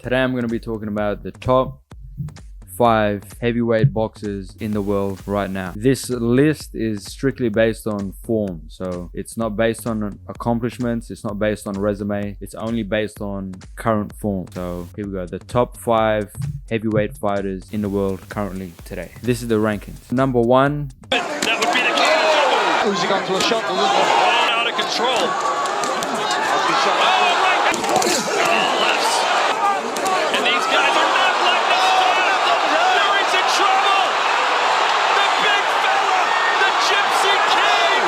Today I'm going to be talking about the top 5 heavyweight boxers in the world right now. This list is strictly based on form, so it's not based on accomplishments, it's not based on resume, it's only based on current form. So here we go, the top 5 heavyweight fighters in the world currently today. This is the rankings. Number 1, that would be the key. Usyk got to a shot, Out of control. Lefts. And these guys are not letting us stop. Fury's in trouble. The big fella, the Gypsy King,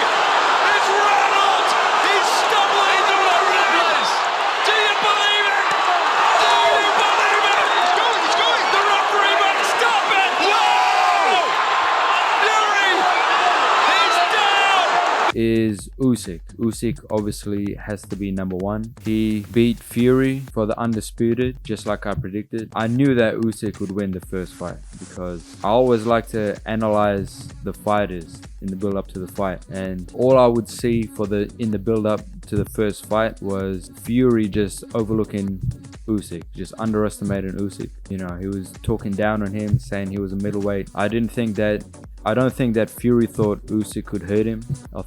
is rattled. He's stumbling into the ring. Do you believe it? Do you believe it? He's going. The referee might stop it. Whoa! Fury, he's down. is Usyk. Usyk obviously has to be number 1. He beat Fury for the undisputed, just like I predicted. I knew that Usyk would win the first fight because I always like to analyze the fighters in the build up to the fight, and all I would see in the build up to the first fight was Fury just overlooking Usyk, just underestimating Usyk. You know, he was talking down on him, saying he was a middleweight. I don't think that Fury thought Usyk could hurt him. I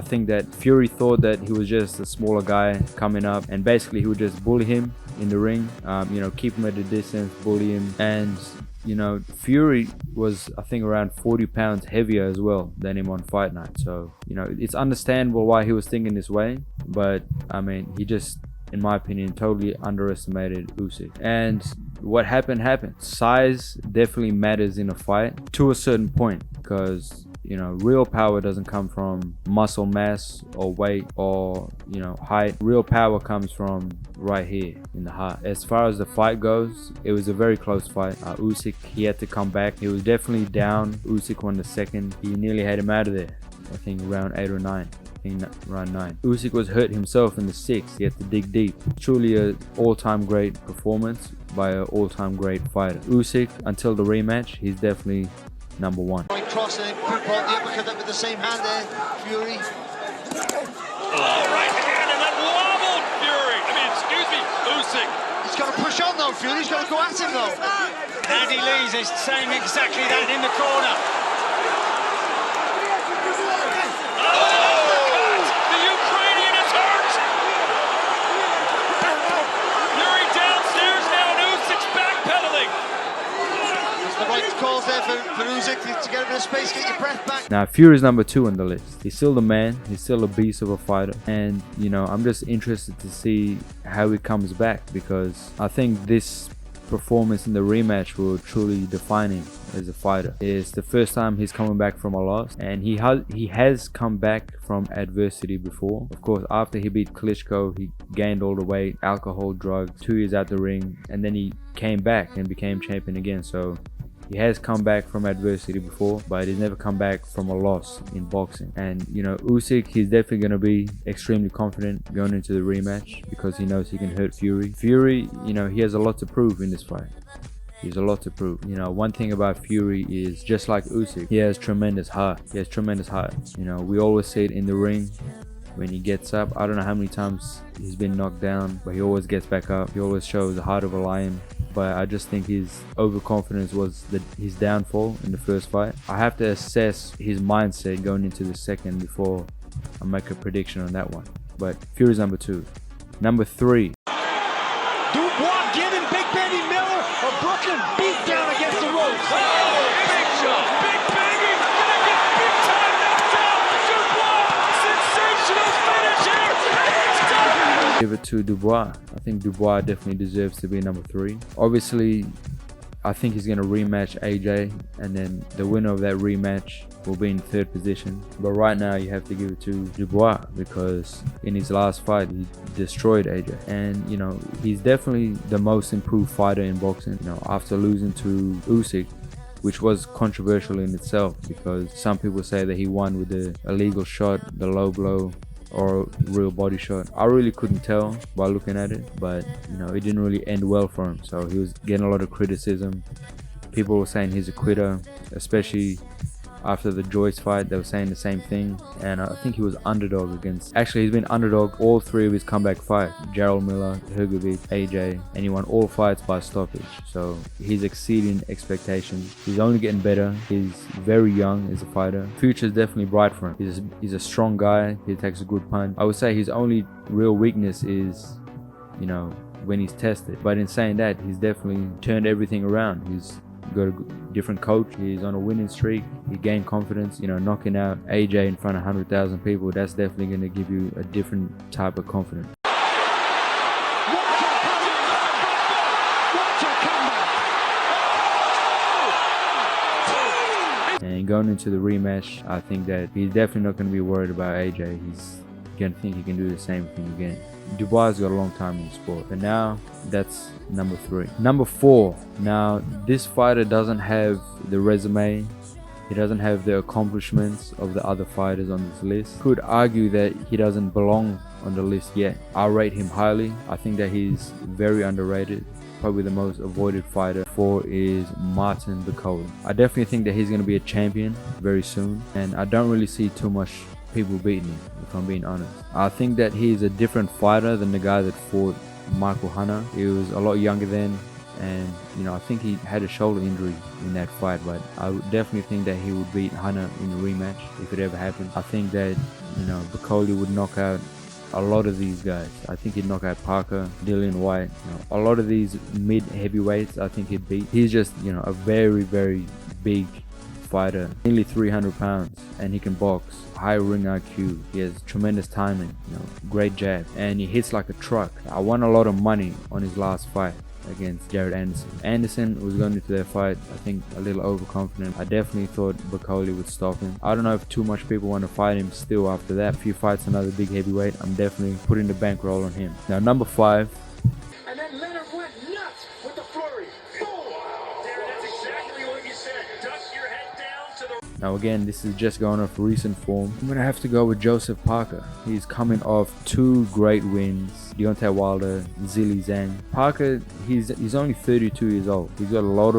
think that Fury thought that he was just a smaller guy coming up, and basically he would just bully him in the ring, you know, keep him at a distance, bully him. And you know, Fury was, I think, around 40 pounds heavier as well than him on fight night. So, you know, it's understandable why he was thinking this way, but I mean, he just, in my opinion, totally underestimated Usyk. And what happened. Size definitely matters in a fight to a certain point, because you know, real power doesn't come from muscle mass or weight or, you know, height. Real power comes from right here in the heart. As far as the fight goes, it was a very close fight. Usyk, he had to come back. He was definitely down. Usyk won the second. He nearly had him out of there, I think round 8 or 9. Round 9. Usyk was hurt himself in the 6th. He had to dig deep. Truly an all-time great performance by an all-time great fighter. Usyk, until the rematch, he's definitely number 1. Crossing, group on the uppercut up with the same hand there, Fury. Right hand and then wobbled Fury. Usyk. He's got to push on though, Fury. He's got to go at him though. Andy Lee's is saying exactly that in the corner. The Ukrainian is hurt. Fury downstairs now and Usyk's backpedaling. That's the right calls there for Usyk to get a bit of space, get your breath back. Now, Fury's number 2 on the list. He's still the man. He's still a beast of a fighter. And, you know, I'm just interested to see how he comes back, because I think this performance in the rematch will truly define him as a fighter. It's the first time he's coming back from a loss, and he has come back from adversity before. Of course, after he beat Klitschko, he gained all the weight, alcohol, drugs, 2 years out the ring, and then he came back and became champion again. So he has come back from adversity before, but he's never come back from a loss in boxing. And you know, Usyk, he's definitely going to be extremely confident going into the rematch because he knows he can hurt Fury. Fury, you know, he has a lot to prove in this fight. He's a lot to prove. You know, one thing about Fury is, just like Usyk, he has tremendous heart. You know, we always see it in the ring. When he gets up, I don't know how many times he's been knocked down, but he always gets back up. He always shows the heart of a lion. But I just think his overconfidence was his downfall in the first fight. I have to assess his mindset going into the second before I make a prediction on that one. But Fury's number 2. Number 3. Dubois giving Big Benny Miller a Brooklyn beat down against the ropes. Big shot. Big baby. Gonna get big time knocked out. Dubois. Sensational finish here. He's done. Give it to Dubois. I think Dubois definitely deserves to be number 3. Obviously, I think he's going to rematch AJ, and then the winner of that rematch will be in 3rd position. But right now you have to give it to Dubois because in his last fight he destroyed AJ, and you know, he's definitely the most improved fighter in boxing. You know, after losing to Usyk, which was controversial in itself because some people say that he won with the illegal shot, the low blow, or real body shot. I really couldn't tell by looking at it, but you know, it didn't really end well for him. So he was getting a lot of criticism. People were saying he's a quitter, especially After the Joyce fight, they were saying the same thing, and I think he was underdog against. Actually, he's been underdog all 3 of his comeback fights: Gerald Miller, Hrgovic, AJ, and he won all fights by stoppage. So he's exceeding expectations. He's only getting better. He's very young as a fighter. Future is definitely bright for him. He's a strong guy. He takes a good punch. I would say his only real weakness is, you know, when he's tested. But in saying that, he's definitely turned everything around. He's got a different coach. He's on a winning streak. He gained confidence. You know, knocking out AJ in front of 100,000 people, that's definitely going to give you a different type of confidence. And going into the rematch, I think that he's definitely not going to be worried about AJ. He's going to think he can do the same thing again. Dubois has got a long time in the sport, but now that's number 3. Number 4. Now, this fighter doesn't have the resume. He doesn't have the accomplishments of the other fighters on this list. Could argue that he doesn't belong on the list yet. I rate him highly. I think that he's very underrated. Probably the most avoided fighter. 4 is Martin Bakole. I definitely think that he's going to be a champion very soon, and I don't really see too much people beating him, if I'm being honest. I think that he's a different fighter than the guy that fought Michael Hunter. He was a lot younger then, and you know, I think he had a shoulder injury in that fight, but I would definitely think that he would beat Hunter in a rematch if it ever happened. I think that, you know, Bakole would knock out a lot of these guys. I think he'd knock out Parker, Dillian White, you know, a lot of these mid heavyweights I think he'd beat. He's just, you know, a very, very big fighter, nearly 300 pounds, and he can box, high ring IQ, he has tremendous timing, you know, great jab, and he hits like a truck. I won a lot of money on his last fight against Jared Anderson. Anderson was going into their fight, I think, a little overconfident. I definitely thought Bakole would stop him. I don't know if too much people want to fight him still after that. A few fights, another big heavyweight, I'm definitely putting the bankroll on him. Now, number 5. And then Leonard went nuts with the flurry. Boom! Darren, that's exactly what you said. Duck your head down to the... Now again, this is just going off recent form. I'm going to have to go with Joseph Parker. He's coming off 2 great wins. Deontay Wilder, Zhilei Zhang. Parker, he's only 32 years old. He's got a lot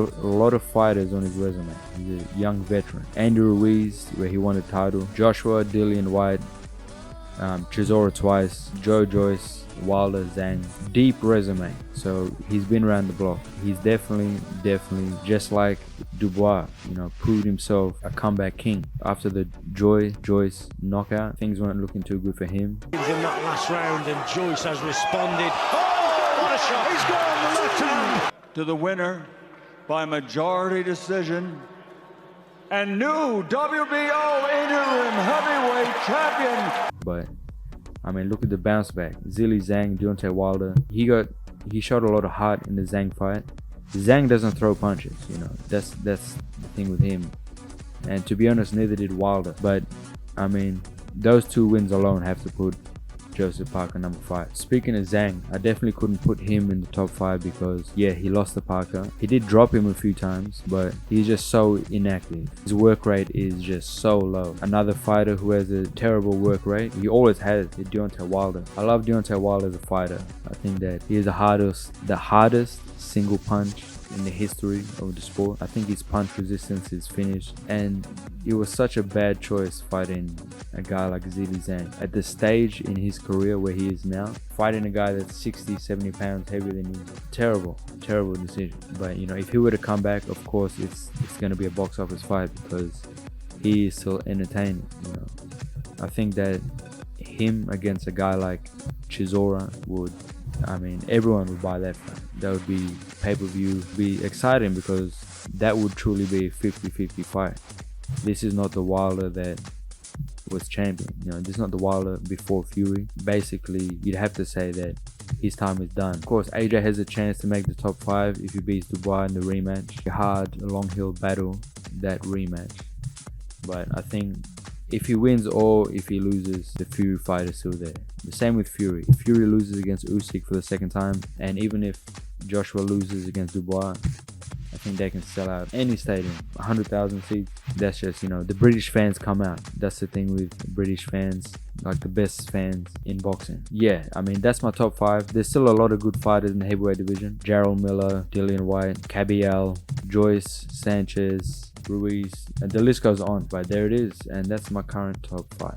of fighters on his resume. He's a young veteran. Andy Ruiz, where he won the title. Joshua, Dillian White, Chisora twice, Joe Joyce, Wilder, Zhang. Deep resume. So he's been around the block. He's definitely just like Dubois, you know, proved himself a comeback king. After the Joyce knockout, things weren't looking too good for him. In that last round, and Joyce has responded. Oh, what a shot! He's gone the left hand. To the winner by majority decision and new WBO interim heavyweight champion. But I mean, look at the bounce back. Zhilei Zhang, Deontay Wilder. He shot a lot of heart in the Zhang fight. Zhang doesn't throw punches, you know. That's the thing with him. And to be honest, neither did Wilder. But I mean, those 2 wins alone have to put Joseph Parker number 5. Speaking of Zhang, I definitely couldn't put him in the top 5 because, yeah, he lost to Parker. He did drop him a few times, but he's just so inactive. His work rate is just so low. Another fighter who has a terrible work rate, he always has, is Deontay Wilder. I love Deontay Wilder as a fighter. I think that he is the hardest single punch in the history of the sport. I think his punch resistance is finished, and it was such a bad choice fighting a guy like Zhilei Zhang at the stage in his career where he is now. Fighting a guy that's 60-70 pounds heavier than him, terrible decision. But you know, if he were to come back, of course it's going to be a box office fight because he is still entertaining, you know. I think that him against a guy like Chisora would, I mean, everyone would buy that fight. That would be pay-per-view, be exciting because that would truly be a 50-50 fight. This is not the Wilder that was champion, you know. This is not the Wilder before Fury. Basically, you'd have to say that his time is done. Of course, AJ has a chance to make the top 5 if he beats Dubois in the rematch. A hard, long hill battle, that rematch. But I think if he wins or if he loses, the Fury fight is still there. The same with Fury. If Fury loses against Usyk for the 2nd time, and even if Joshua loses against Dubois, I think they can sell out any stadium, 100,000 seats. That's just, you know, the British fans come out. That's the thing with British fans, like the best fans in boxing. Yeah, I mean, that's my top 5. There's still a lot of good fighters in the heavyweight division. Gerald Miller, Dillian White, Cabiel, Joyce, Sanchez, Ruiz, and the list goes on. But there it is, and that's my current top 5.